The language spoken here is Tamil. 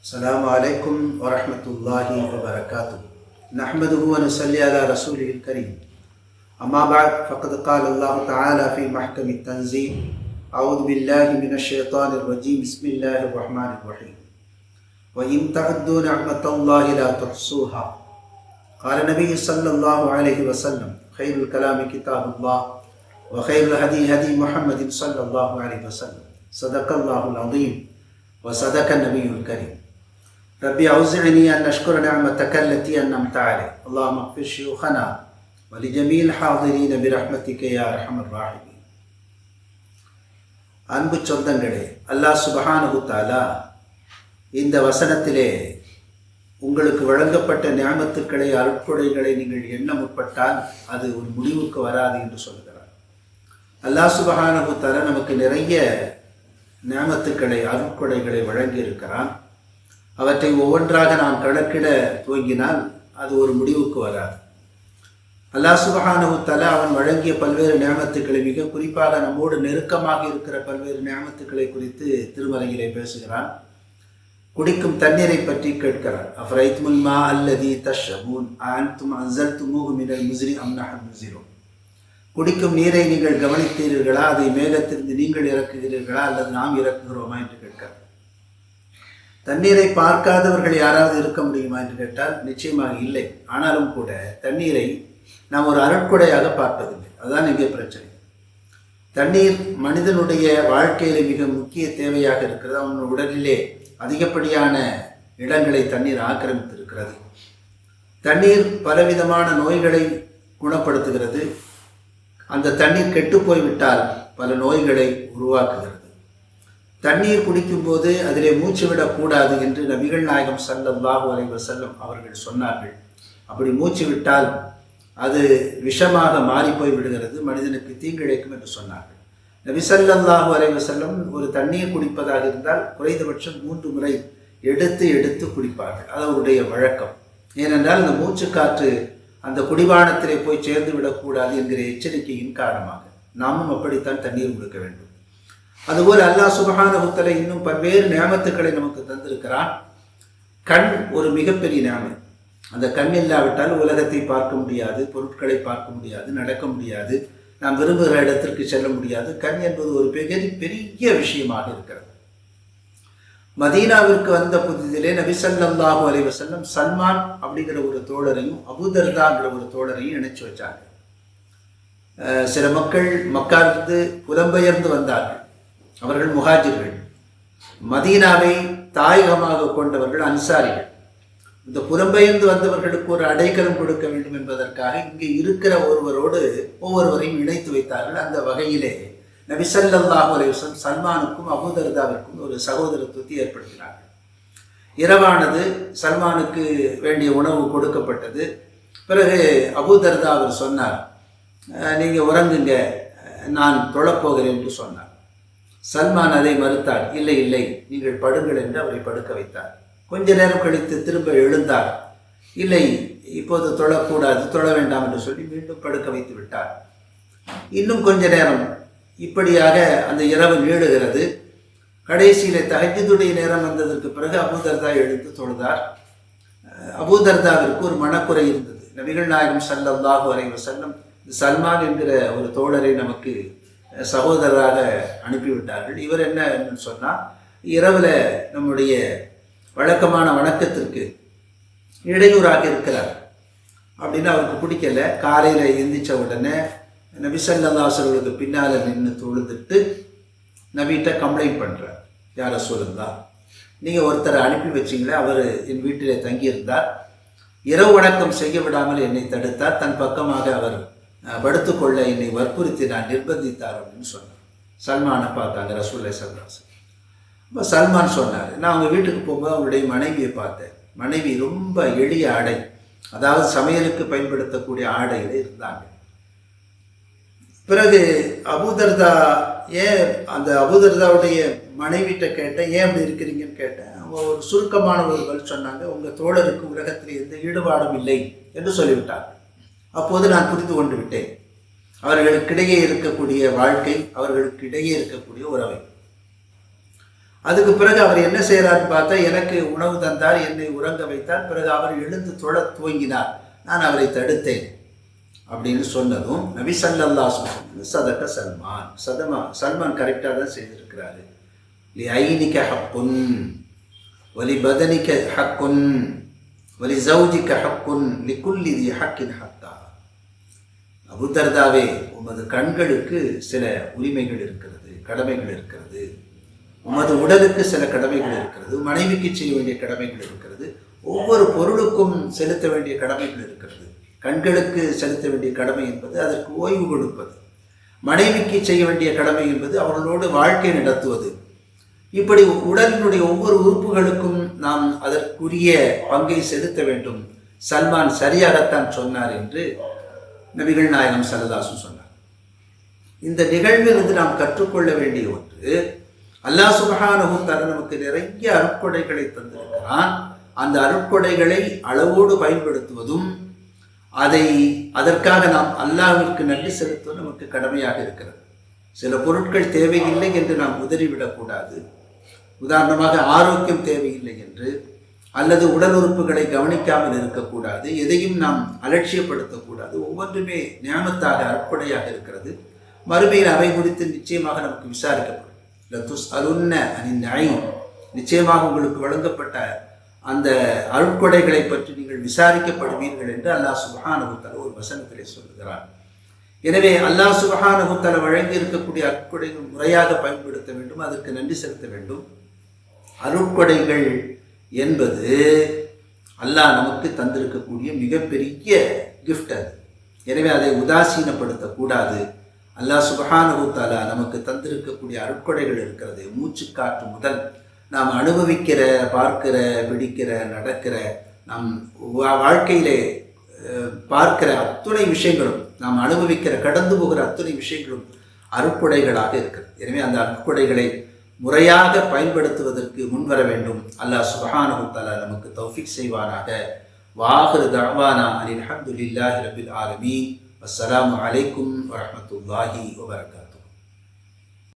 السلام عليكم ورحمة الله وبركاته. نحمده ونصلي على رسوله الكريم. أما بعد فقد قال الله تعالى في محكم التنزيل: أعوذ بالله من الشيطان الرجيم. بسم الله الرحمن الرحيم. وإن تعدوا نعمة الله لا تحصوها. قال النبي صلى الله عليه وسلم: خير الكلام كتاب الله وخير الهدي هدي محمد صلى الله عليه وسلم. صدق الله العظيم وصدق النبي الكريم. ربي أوزعني أن أشكر نعمتك التي أنعمت علي. اللهم اغفر شيوخنا ولجميع الحاضرين برحمتك يا أرحم الراحمين. அன்பு சொந்தங்களே, அல்லாஹ் சுப்ஹானஹு தஆலா இந்த வசனத்திலே உங்களுக்கு வழங்கப்பட்ட நியாமத்துக்களை, அருட்கொடைகளை நீங்கள் எண்ண முற்பட்டால் அது ஒரு முடிவுக்கு வராது என்று சொல்கிறார். அல்லாஹ் சுப்ஹானஹு தஆலா நமக்கு நிறைய நியாமத்துக்களை, அருட்கொடைகளை வழங்கி இருக்கிறான். அவற்றை ஒவ்வொன்றாக நாம் கணக்கிட துவங்கினால் அது ஒரு முடிவுக்கு வராது. அல்லாஹ் சுப்ஹானஹு தஆலா அவன் வழங்கிய பல்வேறு நியாமத்துக்களை, மிக குறிப்பாக நம்மோடு நெருக்கமாக இருக்கிற பல்வேறு நியாமத்துக்களை குறித்து திருமறையிலே பேசுகிறான். குடிக்கும் தண்ணீரை பற்றி கேட்கிறான். அஃபரைத்துமுல் மா அல்லதி தஷ்ரபூன் அன்தும் அன்ஸல்துமூஹு மினல் முஸ்ரி அம் நஹ்னு முன்ஸிலூன். குடிக்கும் நீரை நீங்கள் கவனித்தீர்களா? அதை மேகத்திலிருந்து நீங்கள் இறக்குகிறீர்களா அல்லது நாம் இறக்குகிறோமா என்று கேட்கிறார். தண்ணீரை பார்க்காதவர்கள் யாராவது இருக்க முடியுமா என்று கேட்டால் நிச்சயமாக இல்லை. ஆனாலும் கூட தண்ணீரை நாம் ஒரு அருட்கொடையாக பார்ப்பதில்லை. அதுதான் இங்கே பிரச்சனை. தண்ணீர் மனிதனுடைய வாழ்க்கையிலே மிக முக்கிய தேவையாக இருக்கிறது. அவன் உடலிலே அதிகப்படியான இடங்களை தண்ணீர் ஆக்கிரமித்திருக்கிறது. தண்ணீர் பலவிதமான நோய்களை குணப்படுத்துகிறது. அந்த தண்ணீர் கெட்டு போய்விட்டால் பல நோய்களை உருவாக்குகிறது. தண்ணீர் குடிக்கும்போது அதிலே மூச்சு விடக்கூடாது என்று நபிகள் நாயகம் ஸல்லல்லாஹு அலைஹி வஸல்லம் அவர்கள் சொன்னார்கள். அப்படி மூச்சு விட்டால் அது விஷமாக மாறிப்போய் விடுகிறது, மனிதனுக்கு தீங்கிழைக்கும் என்று சொன்னார்கள். நபி ஸல்லல்லாஹு அலைஹி வஸல்லம் ஒரு தண்ணீர் குடிப்பதாக இருந்தால் குறைந்தபட்சம் 3 முறை எடுத்து குடிப்பார்கள். அது அவருடைய வழக்கம். ஏனென்றால் அந்த மூச்சு காற்று அந்த குடிபானத்திலே போய் சேர்ந்து விடக்கூடாது என்கிற எச்சரிக்கையின் காரணமாக நாமும் அப்படித்தான் தண்ணீர் கொடுக்க வேண்டும். அதுபோல் அல்லாஹ் சுப்ஹானஹு தஆலா இன்னும் பல்வேறு நியாமத்துக்களை நமக்கு தந்திருக்கிறான். கண் ஒரு மிகப்பெரிய நியாமம். அந்த கண் இல்லாவிட்டால் உலகத்தை பார்க்க முடியாது, பொருட்களை பார்க்க முடியாது, நடக்க முடியாது, நாம் விரும்புகிற இடத்திற்கு செல்ல முடியாது. கண் என்பது ஒரு பெரிய விஷயமாக இருக்கிறது. மதீனாவிற்கு வந்த புதிதிலே நபி ஸல்லல்லாஹு அலைஹி வஸல்லம் சல்மான் அப்படிங்கிற ஒரு தோழரையும் அபூதர்தாங்கிற ஒரு தோழரையும் இணைச்சு வச்சாங்க. சில மக்கள் மக்காவிலிருந்து புலம்பெயர்ந்து வந்தார்கள். அவர்கள் முஹாஜிர்கள். மதீனாவை தாயகமாக கொண்டவர்கள் அன்சாரிகள். இந்த புலம்பெயர்ந்து வந்தவர்களுக்கு ஒரு அடைக்கலம் கொடுக்க வேண்டும் என்பதற்காக இங்கே இருக்கிற ஒவ்வொருவரையும் இணைத்து வைத்தார்கள். அந்த வகையிலே நபி ஸல்லல்லாஹு அலைஹி வஸல்லம் சல்மானுக்கும் அபூதர்தாவிற்கும் ஒரு சகோதரத்துவத்தை ஏற்படுத்தினார்கள். இரவானது, சல்மானுக்கு வேண்டிய உணவு கொடுக்கப்பட்டது. பிறகு அபூதர்தா அவர் சொன்னார், நீங்கள் உறங்குங்க, நான் தொழப்போகிறேன் என்று சொன்னார். சல்மான் அதை மறுத்தார். இல்லை, நீங்கள் படுங்கள் என்று அவரை படுக்க வைத்தார். கொஞ்ச நேரம் கழித்து திரும்ப எழுந்தார். இல்லை, இப்போது தொழக்கூடாது, தொழ வேண்டாம் என்று சொல்லி மீண்டும் படுக்க வைத்து விட்டார். இன்னும் கொஞ்ச நேரம் இப்படியாக அந்த இரவு நீளுகிறது. கடைசியில் தஹஜ்ஜுடைய நேரம் வந்ததற்கு பிறகு அபூதர்தா எழுந்து தொழுதார். அபூதர்தாவிற்கு ஒரு மனக்குறை இருந்தது. நபிகள் நாயகம் ஸல்லல்லாஹு அலைஹி வஸல்லம் சல்மான் என்கிற ஒரு தோழரை நமக்கு சகோதரராக அனுப்பிவிட்டார்கள். இவர் என்ன சொன்னால், இரவில் நம்முடைய வழக்கமான வணக்கத்திற்கு இடையூறாக இருக்கிறார் அப்படின்னு அவருக்கு பிடிக்கல. காலையில் எந்திரிச்ச உடனே நபி ஸல்லல்லாஹு அலைஹி வஸல்லம் பின்னால் நின்று தொழுதுட்டு நபிகிட்ட கம்ப்ளைண்ட் பண்ணுறார். யார் ரசூலுல்லாஹ், நீங்கள் ஒருத்தரை அனுப்பி வச்சிங்களே, அவர் என் வீட்டிலே தங்கியிருந்தார், இரவு வணக்கம் செய்ய விடாமல் என்னை தடுத்தார், தன் பக்கமாக அவர் படுத்துக்கொள்ள என்னை வற்புறுத்தி நான் நிர்பந்தித்தார் அப்படின்னு சொன்னார். சல்மானை பார்த்தாங்க ரசூலுல்லாஹி ஸல்லல்லாஹு அலைஹி வஸல்லம். இப்போ சல்மான் சொன்னார், நான் அவங்க வீட்டுக்கு போகும்போது அவங்களுடைய மனைவியை பார்த்தேன். மனைவி ரொம்ப எளிய ஆடை, அதாவது சமையலுக்கு பயன்படுத்தக்கூடிய ஆடையில் இருந்தாங்க. பிறகு அபூதர்தா, அந்த அபூதர்தாவுடைய மனைவிட்ட கேட்டேன், ஏன் அப்படி இருக்கிறீங்கன்னு கேட்டேன். அவங்க ஒரு சுருக்கமான ஒரு பதில் சொன்னாங்க, உங்கள் தோழருக்கு உலகத்தில் எந்த ஈடுபாடும் இல்லை என்று சொல்லிவிட்டார். அப்போது நான் புரிந்து கொண்டு விட்டேன் அவர்களுக்கிடையே இருக்கக்கூடிய வாழ்க்கை, அவர்களுக்கிடையே இருக்கக்கூடிய உறவை. அதுக்கு பிறகு அவர் என்ன செய்கிறார்னு பார்த்தா, எனக்கு உணவு தந்தார், என்னை உறங்க வைத்தார், பிறகு அவர் எழுந்து தொழ துவங்கினார், நான் அவரை தடுத்தேன் அப்படின்னு சொன்னதும் நபி ஸல்லல்லாஹு அலைஹி வஸல்லம் சதக சல்மான் கரெக்டாக தான் செய்திருக்கிறாரு. லி ஐனிக ஹக்குன் வலி பதனிக ஹக்குன் வலி ஜௌஜிக ஹக்குன் லி குல்லி தி ஹக்கின் ஹக்கா. அபூ தர்தாவே, உமது கண்களுக்கு சில உரிமைகள் இருக்கிறது, கடமைகள் இருக்கிறது. உமது உடலுக்கு சில கடமைகள் இருக்கிறது, மனைவிக்கு செய்ய வேண்டிய கடமைகள் இருக்கிறது, ஒவ்வொரு பொருளுக்கும் செலுத்த வேண்டிய கடமைகள் இருக்கிறது. கண்களுக்கு செலுத்த வேண்டிய கடமை என்பது அதற்கு ஓய்வு கொடுப்பது, மனைவிக்கு செய்ய வேண்டிய கடமை என்பது அவர்களோடு வாழ்க்கை நடத்துவது. இப்படி உடலினுடைய ஒவ்வொரு உறுப்புகளுக்கும் நாம் அதற்குரிய பங்கை செலுத்த வேண்டும். சல்மான் சரியாகத்தான் சொன்னார் என்று நபிகள் நாயகம் ஸல்லல்லாஹு அலைஹி வஸல்லம் சொன்னார். இந்த நிகழ்விலிருந்து நாம் கற்றுக்கொள்ள வேண்டிய ஒன்று, அல்லாஹ் சுப்ஹானஹு வ தஆலா நமக்கு நிறைய அருட்கொடைகளை தந்திருக்கிறான். அந்த அருட்கொடைகளை அளவோடு பயன்படுத்துவதும் அதற்காக நாம் அல்லாஹ்விற்கு நன்றி செலுத்துவது நமக்கு கடமையாக இருக்கிறது. சில பொருட்கள் தேவையில்லை என்று நாம் உதறிவிடக்கூடாது. உதாரணமாக ஆரோக்கியம் தேவையில்லை என்று, அல்லது உடல் உறுப்புகளை கவனிக்காமல் இருக்கக்கூடாது, எதையும் நாம் அலட்சியப்படுத்தக்கூடாது. ஒவ்வொன்றுமே நியாமத்தாக அருட்கொடையாக இருக்கிறது. மறுமையில் அவை குறித்து நிச்சயமாக நமக்கு விசாரிக்கப்படும். நிச்சயமாக உங்களுக்கு வழங்கப்பட்ட அந்த அருட்கொடைகளை பற்றி நீங்கள் விசாரிக்கப்படுவீர்கள் என்று அல்லாஹ் சுப்ஹானஹு வ தஆலா ஒரு வசனத்திலே சொல்லுகிறார். எனவே அல்லாஹ் சுப்ஹானஹு வ தஆலா வழங்கி இருக்கக்கூடிய அருட்கொடைகள் முறையாக பயன்படுத்த வேண்டும், அதற்கு நன்றி செலுத்த வேண்டும். அருட்கொடைகள் என்பது அல்லாஹ் நமக்கு தந்திருக்கக்கூடிய மிகப்பெரிய கிஃப்ட் அது. எனவே அதை உதாசீனப்படுத்தக்கூடாது. அல்லாஹ் சுப்ஹானஹு வ தஆலா நமக்கு தந்திருக்கக்கூடிய அருட்கொடைகள் இருக்கிறது. மூச்சு காற்று முதல் நாம் அனுபவிக்கிற, பார்க்கிற, பிடிக்கிற, நடக்கிற, நாம் வாழ்க்கையிலே பார்க்கிற அத்துணை விஷயங்களும், நாம் அனுபவிக்கிற, கடந்து போகிற அத்துணை விஷயங்களும் அருட்கொடைகளாக இருக்கிறது. எனவே அந்த அருட்கொடைகளை முறையாக பயன்படுத்துவதற்கு முன்வர வேண்டும். அல்லாஹ் சுப்ஹானஹு வ தஆலா நமக்கு தௌஃபீக் செய்வானாக. வாஹிரு தஅவானா அனில் ஹம்துலில்லாஹி ரப்பில் ஆலமீன். அஸ்ஸலாமு அலைக்கும் வரஹ்மத்துல்லாஹி வபரகாத்துஹு.